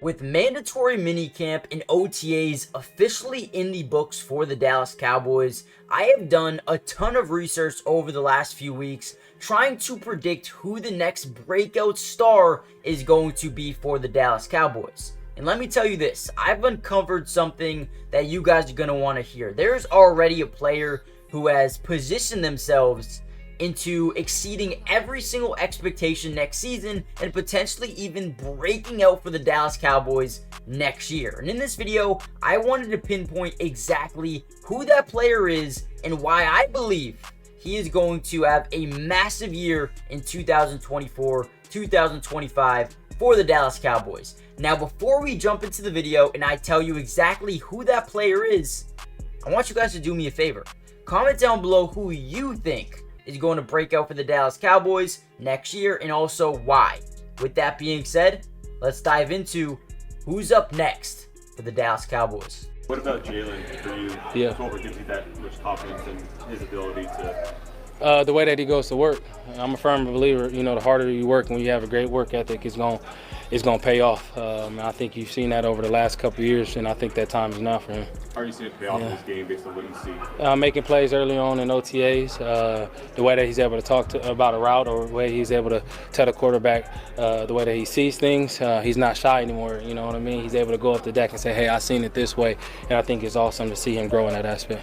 With mandatory minicamp and OTAs officially in the books for the Dallas Cowboys, I have done a ton of research over the last few weeks trying to predict who the next breakout star is going to be for the Dallas Cowboys. And let me tell you this, I've uncovered something that you guys are going to want to hear. There's already a player who has positioned themselves into exceeding every single expectation next season and potentially even breaking out for the Dallas Cowboys next year. And in this video, I wanted to pinpoint exactly who that player is and why I believe he is going to have a massive year in 2024, 2025 for the Dallas Cowboys. Now, before we jump into the video and I tell you exactly who that player is, I want you guys to do me a favor. Comment down below who you think is going to break out for the Dallas Cowboys next year and also why. With that being said, let's dive into who's up next for the Dallas Cowboys. What about Jaylen for you? Yeah. Tolbert gives you that much confidence in his ability to... The way that he goes to work. I'm a firm believer, the harder you work when you have a great work ethic, it's going to pay off. I think you've seen that over the last couple of years, and I think that time is now for him. How are you seeing it pay off in this game based on what you see? Making plays early on in OTAs, the way that he's able to talk about a route or the way he's able to tell the quarterback the way that he sees things. He's not shy anymore, you know what I mean? He's able to go up the deck and say, hey, I seen it this way, and I think it's awesome to see him grow in that aspect.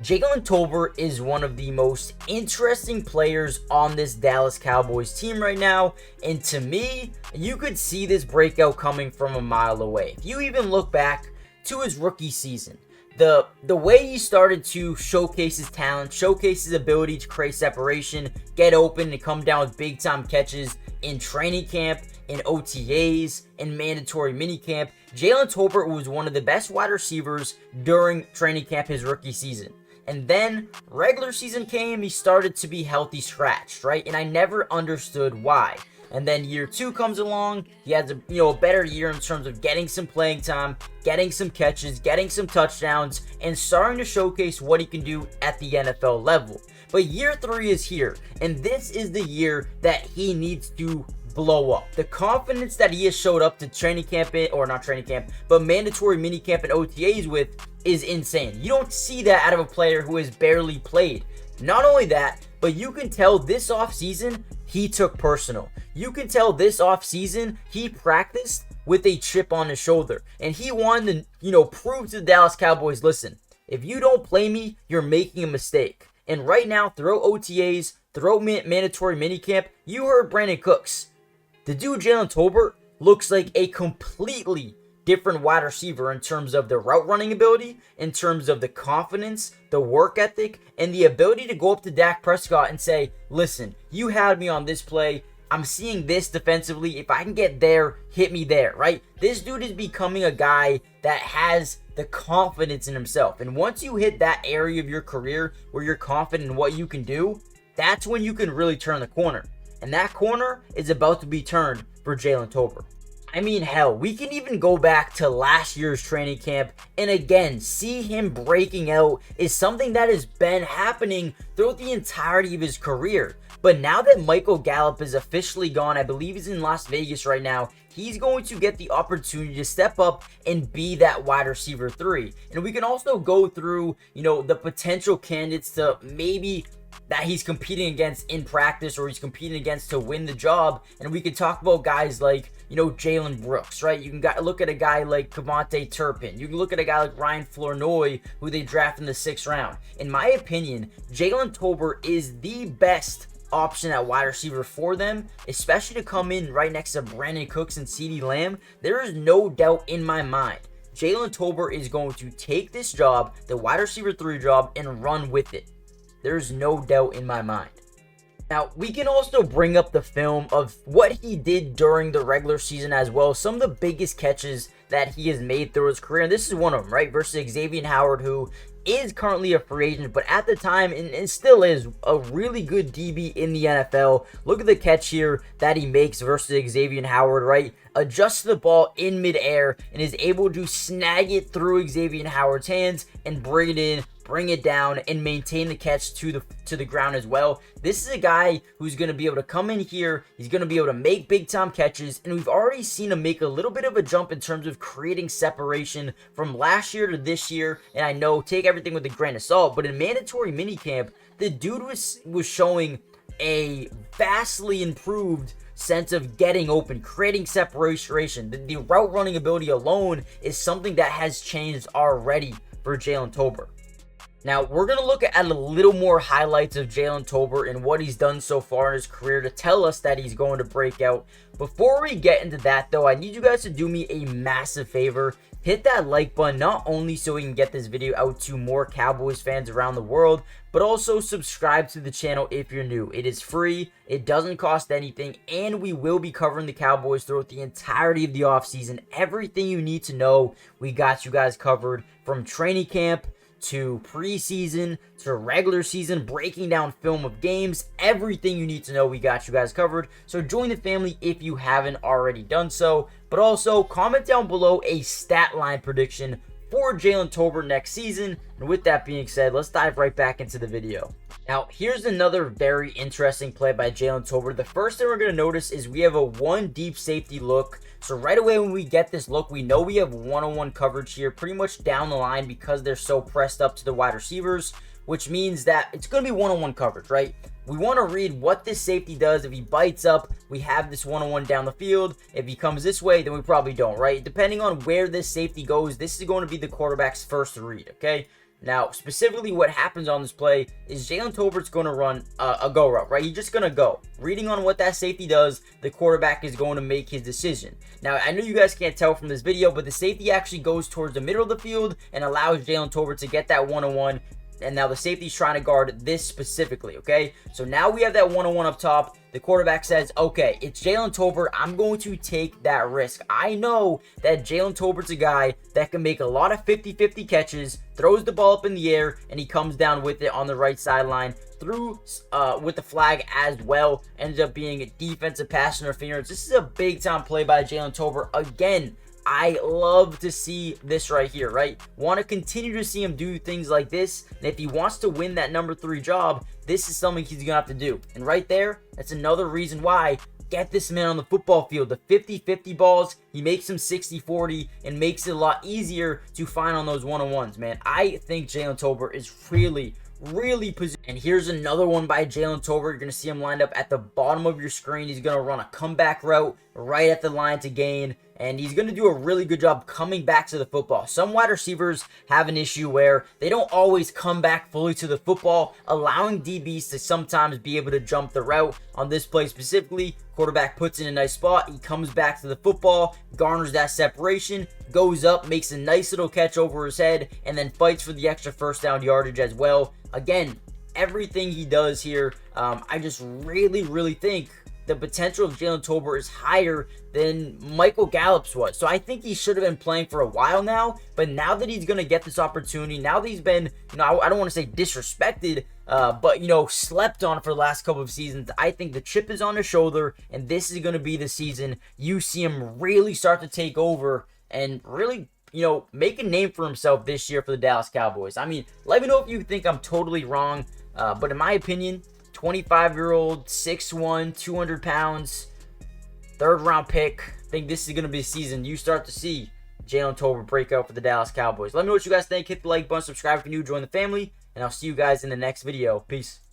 Jaylen Tolbert is one of the most interesting players on this Dallas Cowboys team right now, and to me, you could see this breakout coming from a mile away. If you even look back to his rookie season, the way he started to showcase his talent, showcase his ability to create separation, get open, and come down with big-time catches in training camp, in OTAs, in mandatory minicamp, Jaylen Tolbert was one of the best wide receivers during training camp his rookie season. And then regular season came, he started to be healthy scratched, right? And I never understood why. And then year 2 comes along, he has a better year in terms of getting some playing time, getting some catches, getting some touchdowns, and starting to showcase what he can do at the NFL level. But year 3 is here, and this is the year that he needs to blow up. The confidence that he has showed up to training camp but mandatory minicamp and OTAs with is insane. You don't see that out of a player who has barely played. Not only that, but you can tell this offseason he took personal. You can tell this offseason he practiced with a chip on his shoulder. And he wanted to, prove to the Dallas Cowboys, listen, if you don't play me, you're making a mistake. And right now, throughout OTAs, throughout mandatory minicamp, you heard Brandon Cooks. The dude Jaylen Tolbert looks like a completely different wide receiver in terms of the route running ability, in terms of the confidence, the work ethic, and the ability to go up to Dak Prescott and say, listen, you had me on this play. I'm seeing this defensively. If I can get there, hit me there, right? This dude is becoming a guy that has the confidence in himself. And once you hit that area of your career where you're confident in what you can do, that's when you can really turn the corner. And that corner is about to be turned for Jaylen Tolbert. I mean, hell, we can even go back to last year's training camp and again, see him breaking out is something that has been happening throughout the entirety of his career. But now that Michael Gallup is officially gone, I believe he's in Las Vegas right now, he's going to get the opportunity to step up and be that wide receiver 3. And we can also go through, the potential candidates to maybe that he's competing against in practice or he's competing against to win the job. And we could talk about guys like, Jalen Brooks, right? You can look at a guy like Kavontae Turpin. You can look at a guy like Ryan Flournoy, who they draft in the 6th round. In my opinion, Jaylen Tolbert is the best option at wide receiver for them, especially to come in right next to Brandon Cooks and CeeDee Lamb. There is no doubt in my mind Jaylen Tolbert is going to take this job, the wide receiver 3 job, and run with it. There's no doubt in my mind. Now, we can also bring up the film of what he did during the regular season as well. Some of the biggest catches that he has made through his career, and this is one of them, right? Versus Xavier Howard, who is currently a free agent, but at the time, and it still is, a really good DB in the NFL. Look at the catch here that he makes versus Xavier Howard, right? Adjusts the ball in midair and is able to snag it through Xavier Howard's hands and bring it in, bring it down, and maintain the catch to the ground as well. This is a guy who's going to be able to come in here. He's going to be able to make big time catches, and we've already seen him make a little bit of a jump in terms of creating separation from last year to this year. And I know, take everything with a grain of salt, but in mandatory minicamp, the dude was showing a vastly improved sense of getting open, creating separation. The route running ability alone is something that has changed already for Jaylen Tolbert. Now, we're going to look at a little more highlights of Jaylen Tolbert and what he's done so far in his career to tell us that he's going to break out. Before we get into that, though, I need you guys to do me a massive favor. Hit that like button, not only so we can get this video out to more Cowboys fans around the world, but also subscribe to the channel if you're new. It is free, it doesn't cost anything, and we will be covering the Cowboys throughout the entirety of the offseason. Everything you need to know, we got you guys covered, from training camp to preseason to regular season, breaking down film of games. Everything you need to know, we got you guys covered. So join the family if you haven't already done so. But also comment down below a stat line prediction for Jaylen Tolbert next season. And with that being said, let's dive right back into the video. Now, here's another very interesting play by Jaylen Tolbert. The first thing we're going to notice is we have a one deep safety look. So right away when we get this look, we know we have one-on-one coverage here pretty much down the line because they're so pressed up to the wide receivers, which means that it's going to be one-on-one coverage, right? We want to read what this safety does. If he bites up, we have this one-on-one down the field. If he comes this way, then we probably don't, right? Depending on where this safety goes, this is going to be the quarterback's first read, okay? Now, specifically what happens on this play is Jaylen Tolbert's going to run a go route, right? He's just going to go. Reading on what that safety does, the quarterback is going to make his decision. Now, I know you guys can't tell from this video, but the safety actually goes towards the middle of the field and allows Jaylen Tolbert to get that one-on-one. And now the safety's trying to guard this specifically, okay? So now we have that one-on-one up top. The quarterback says, okay, it's Jaylen Tolbert. I'm going to take that risk. I know that Jaylen Tolbert's a guy that can make a lot of 50-50 catches, throws the ball up in the air, and he comes down with it on the right sideline through with the flag as well. Ends up being a defensive pass interference. This is a big-time play by Jaylen Tolbert. Again, I love to see this right here, right? Want to continue to see him do things like this. And if he wants to win that number 3 job, this is something he's going to have to do. And right there, that's another reason why. Get this man on the football field. The 50-50 balls, he makes them 60-40 and makes it a lot easier to find on those one-on-ones, man. I think Jaylen Tolbert is really positioned. And here's another one by Jaylen Tolbert. You're going to see him lined up at the bottom of your screen. He's going to run a comeback route right at the line to gain. And he's going to do a really good job coming back to the football. Some wide receivers have an issue where they don't always come back fully to the football, allowing DBs to sometimes be able to jump the route. On this play specifically, quarterback puts in a nice spot. He comes back to the football, garners that separation, goes up, makes a nice little catch over his head, and then fights for the extra first down yardage as well. Again, everything he does here, I just really think the potential of Jaylen Tolbert is higher than Michael Gallup's was. So I think he should have been playing for a while now, but now that he's going to get this opportunity, now that he's been, I don't want to say disrespected, but, slept on for the last couple of seasons, I think the chip is on his shoulder, and this is going to be the season you see him really start to take over and really, make a name for himself this year for the Dallas Cowboys. I mean, let me know if you think I'm totally wrong, but in my opinion, 25-year-old, 6'1", 200 pounds, third-round pick. I think this is going to be a season you start to see Jaylen Tolbert break out for the Dallas Cowboys. Let me know what you guys think. Hit the like button, subscribe if you're new, join the family, and I'll see you guys in the next video. Peace.